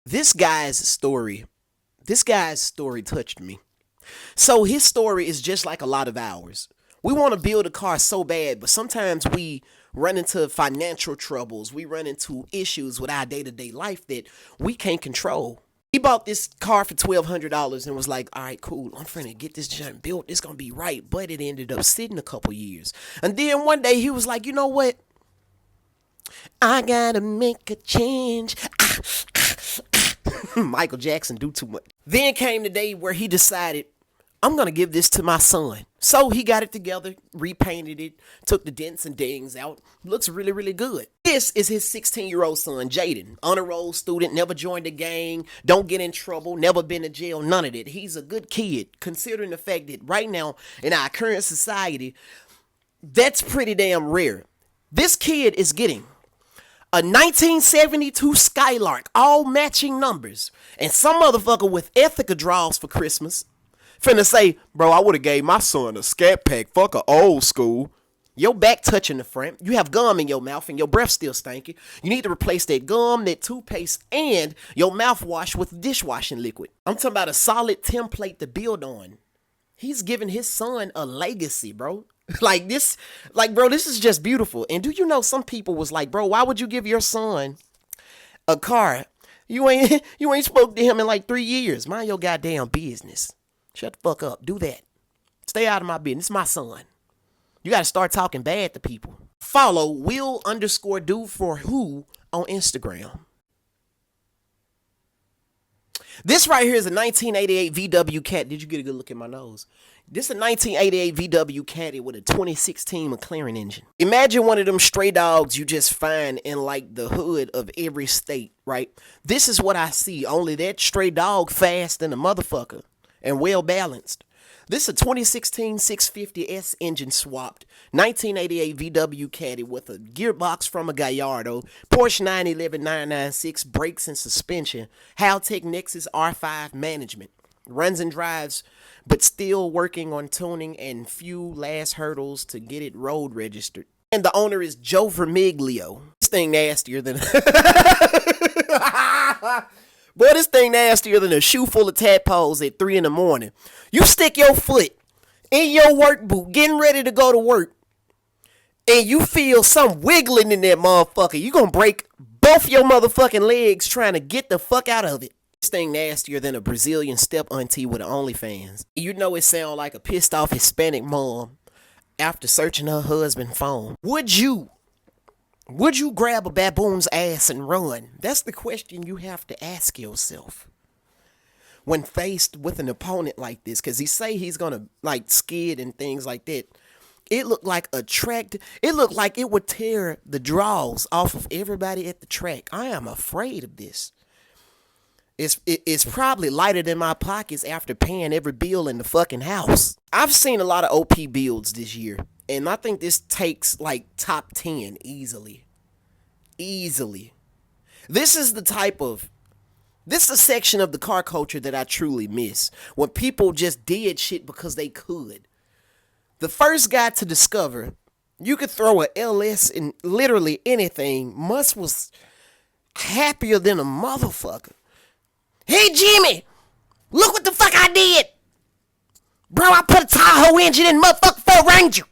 This guy's story, this guy's story touched me. So his story is just like a lot of ours. We want to build a car so bad, but sometimes we run into financial troubles. We run into issues with our day-to-day life that we can't control. He bought this car for $1,200 and was like, all right, cool, I'm finna get this junk built. It's gonna be right. But it ended up sitting a couple years. And then one day he was like, you know what? I gotta make a change. Michael Jackson do too much. Then came the day where he decided, I'm gonna give this to my son. So he got it together, repainted it, took the dents and dings out. Looks really, really good. This is his 16-year-old son, Jaden. Honor roll student, never joined a gang, don't get in trouble, never been to jail, none of that. He's a good kid, considering the fact that right now in our current society, that's pretty damn rare. This kid is getting a 1972 Skylark, all matching numbers, and some motherfucker with Ethica draws for Christmas finna say, bro, I would've gave my son a scat pack, fuck a old school. Your back touching the front, you have gum in your mouth and your breath still stinky. You need to replace that gum, that toothpaste, and your mouthwash with dishwashing liquid. I'm talking about a solid template to build on. He's giving his son a legacy, bro. Bro, this is just beautiful. And do you know some people was like, bro, why would you give your son a car? You ain't spoke to him in like 3 years. Mind your goddamn business. Shut the fuck up. Do that. Stay out of my business. It's my son. You gotta start talking bad to people. Follow will_do4who on Instagram. This right here is a 1988 VW Caddy. Did you get a good look at my nose? This is a 1988 VW Caddy with a 2016 Mcclaren engine. Imagine one of them stray dogs you just find in like the hood of every state, right? This is what I see. Only that stray dog fast and a motherfucker and well balanced. This is a 2016 650S engine swapped 1988 VW Caddy with a gearbox from a Gallardo, Porsche 911 996 brakes and suspension, Haltech Nexus R5 management. Runs and drives, but still working on tuning and few last hurdles to get it road registered. And the owner is Joe Vermiglio. This thing nastier than... Boy, this thing nastier than a shoe full of tadpoles at 3 in the morning. You stick your foot in your work boot, getting ready to go to work, and you feel some wiggling in that motherfucker. You gonna break both your motherfucking legs trying to get the fuck out of it. This thing nastier than a Brazilian step auntie with OnlyFans. You know it sound like a pissed off Hispanic mom after searching her husband's phone. Would you grab a baboon's ass and run? That's the question you have to ask yourself when faced with an opponent like this, because he say he's gonna like skid and things like that. It looked like it looked like it would tear the draws off of everybody at the track. I am afraid of this. It's probably lighter than my pockets after paying every bill in the fucking house. I've seen a lot of OP builds this year, and I think this takes like top 10 easily. Easily. This is a section of the car culture that I truly miss. When people just did shit because they could. The first guy to discover you could throw a LS in literally anything was happier than a motherfucker. Hey, Jimmy, look what the fuck I did. Bro, I put a Tahoe engine in motherfucking Ford Ranger.